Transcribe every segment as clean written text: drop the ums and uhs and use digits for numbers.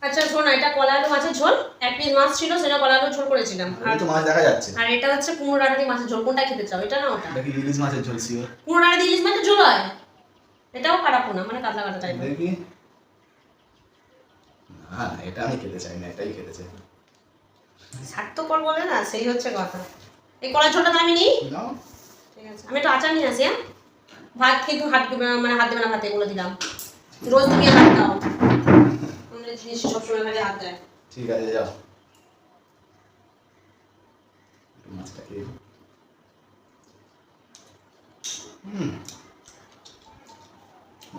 আচ্ছা শোন, এটা কলা আলু মাছের ঝোল, এক পিস মাছ ছিল সেটা কলা আলু ঝোল করেছিলাম। আর তো মাছ দেখা যাচ্ছে। আর এটা হচ্ছে কুমড়ো ডাঁটা দিয়ে মাছের ঝোল। কোনটা খেতে চাও, এটা না ওটা? দেখি ইলিশ মাছের ঝোল সিওর। কুমড়ো ডাঁটা দিয়ে ইলিশ মাছের ঝোল হয়, এটাও খারাপ না, মানে কাতলা কাটা টাইপের। দেখি না না, এটা আমি খেতে চাই না, এটাই খেতে চাই। স্বার্থপর বলে না, সেই হচ্ছে কথা। এই কলার ঝোলটা আমি নিই। নাও ঠিক আছে, আমি একটু আচার নিয়ে আসি। হ্যাঁ, ভাত কিন্তু হাত মানে হাত দেবে না, ভাতে বলে দিলাম। রোজ তুমি ভাত দাও, আমাদের জিনিস সবসময় ভাগে হাত দেয়। ঠিক আছে যাও, মাছটা খেয়ে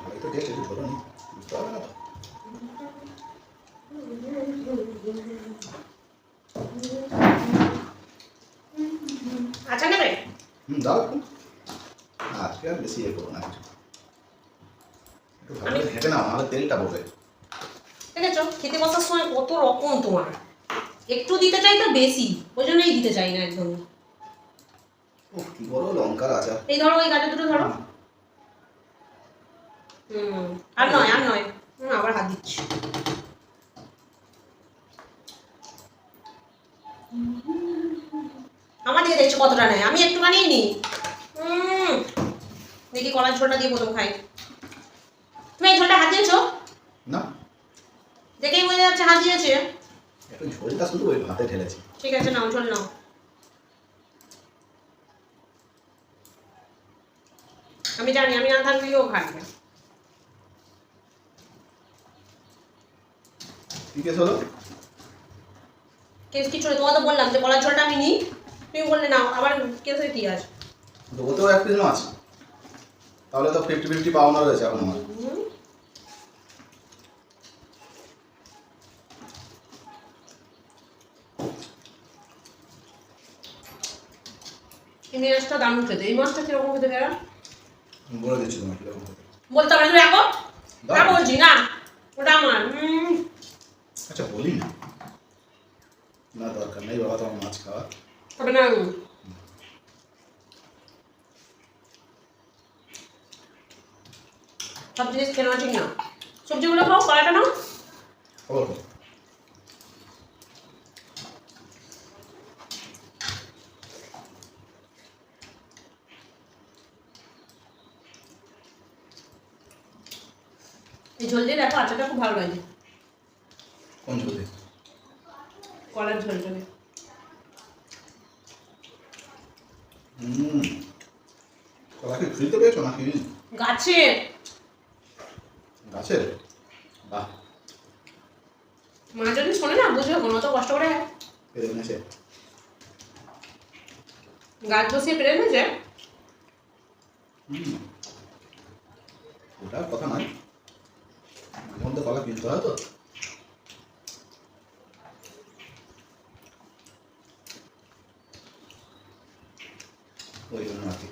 ভালোই তো টেস্ট, একটু ঝোল নি বুঝতে পারবে না তো। আচ্ছা নেবে? দাও একটু। আজকে আর বেশি করবো না, একটু ভালো করে ঘেটে নাও, নাহলে তেলটা পড়বে। দেখেছো খেতে বসার সময় কত রকম তোমার, একটু দিতে চাই তো বেশি, ওই জন্যই দিতে চাই না একদম। ও কি বড় লঙ্কার আচার। এই ধরো, ওই গাজর দুটো ধরো। আর নয় আর নয়, আবার হাত দিচ্ছি। আমার দিকে দেখছো কতটা নেয়, আমি একটু বানিয়ে নিই। দেখি কলার ঝোলটা দিয়ে প্রথম খাই। তুমি এই ঝোলটা হাত দিয়েছো না? দেখেই বোঝা যাচ্ছে হাত দিয়েছে। একটু ঝোলটা শুধু ওই ভাতে ঢেলেছি। ঠিক আছে, নাও ঝোল নাও। আমি জানি আমি না থাকলেও খাবে। ঠিক আছে হলো। কেস কিছু নেই, তোমাকে তো বললাম যে কলার ঝোলটা আমি নিই, তুমি বললে নাও, আবার কেসে কি আছে? তো ওতেও এক পিস মাছ, তাহলে তো 50-50 পাওনা রয়েছে এখন আমার। এই মাছটা দারুণ খেতে। এই মাছটা কিরকম খেতে গেল বলে দিচ্ছি তোমাকে কিরকম খেতে। বলতে হবে তুমি রাখো। না বলছি না, ওটা আমার। আচ্ছা বলি না, না দরকার নেই বাবা তোমার মাছ খাওয়া। তবে না, সব জিনিস খেয়ে নেওয়া ঠিক না। সবজিগুলো খাও, কলাটা নাও। খবর কর। এই ঝোল দিয়ে দেখো, আচারটা খুব ভালো লাগে। কোন ঝোল দিয়ে? কলার ঝোলটা দিয়ে। কলা কি ফ্রিতে পেয়েছো নাকি? গাছের। গাছের? বাহ, মা যদি শোনে না বুঝবে কোনো, তো কষ্ট করে পেরে এনেছে। গাছ বসিয়ে পেরে এনেছে। ওটার কথা নয়, মাঝে মধ্যে কলা কিনতে হয় তো। ওই জন্য আর কি।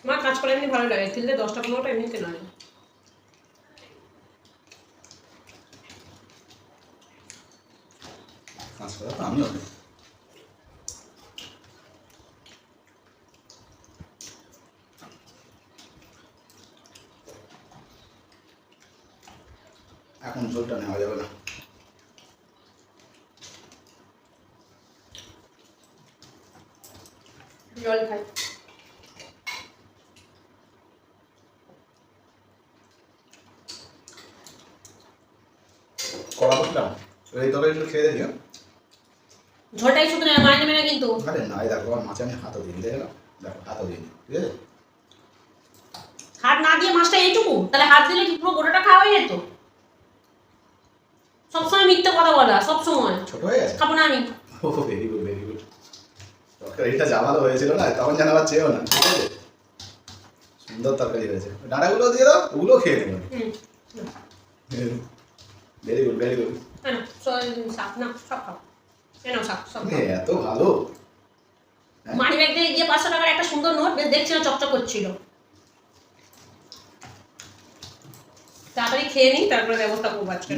মা কাজ করে এমনি ভালো লাগে, কিনলে 10টা-15টা এমনি কেনা যায়। কাজ করা তো আমিও নেই। এখন ঝোলটা নেওয়া যাবে না। জল খাই। কলা করলাম এই তবে একটু খেয়ে দেখি। ঝোলটাই শুধু নেয়, মায় নেবে না কিন্তু। আরে না, দেখো আমার মাছে আমি হাতও দিয়ে দিই, দেখো হাতও দিয়ে দিই, ঠিক আছে? হাত না দিয়ে মাছটা এইটুকু, তাহলে হাত দিলে কি পুরো গোটাটা খাওয়া হয়ে যেত? সবসময় মিথ্যে কথা বলা, সবসময়। ছোট হয়ে গেছে? খাবো না আমি। ও ভেরি গুড ভেরি গুড। তরকারিটা জামালো হয়েছিল না, তখন যেন আবার চেয়েও না, ঠিক আছে? সুন্দর তরকারি হয়েছে। ডাঁটাগুলো দিয়ে দাও, ওগুলো খেয়ে নেবো। Very good very good. শাক না, সব খাও। শাক সব। এত ভালো। মানি ব্যাগ দিয়ে গিয়ে 500 টাকার একটা সুন্দর নোট বেশ দেখছিল, চকচক করছিল। তাড়াতাড়ি খেয়ে নিই, তারপরে ব্যবস্থা করবো আজকে।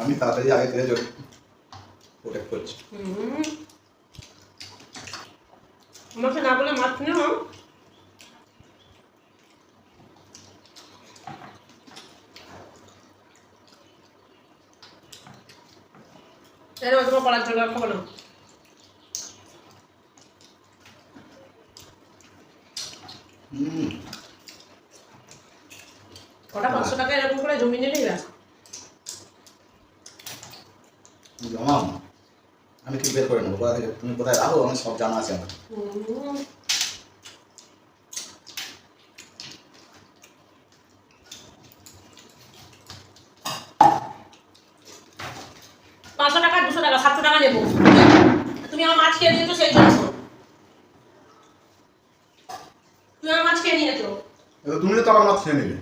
আমি তাড়াতাড়ি আগে খেয়ে যাই, প্রোটেক্ট করছি। আমাকে না বলে মাছ কিনে নাও। এর মধ্যে কলার জল খাবো না। ওটা 500 টাকা এরকম করে জমি নিলেই ব্যাস। জমাম আমি ঠিক বের করে নেবো কোথা থেকে, তুমি কোথায় রাখো আমি সব জানা আছে আমার। হুম। 500 টাকা 200 টাকা 700 টাকা নেবো। তুমি আমার মাছ খেয়ে নিয়েছো সেই জন্য। তুমি আমার মাছ খেয়ে নিয়েছো। তুমি তো আমার মাছ খেয়ে নিলে।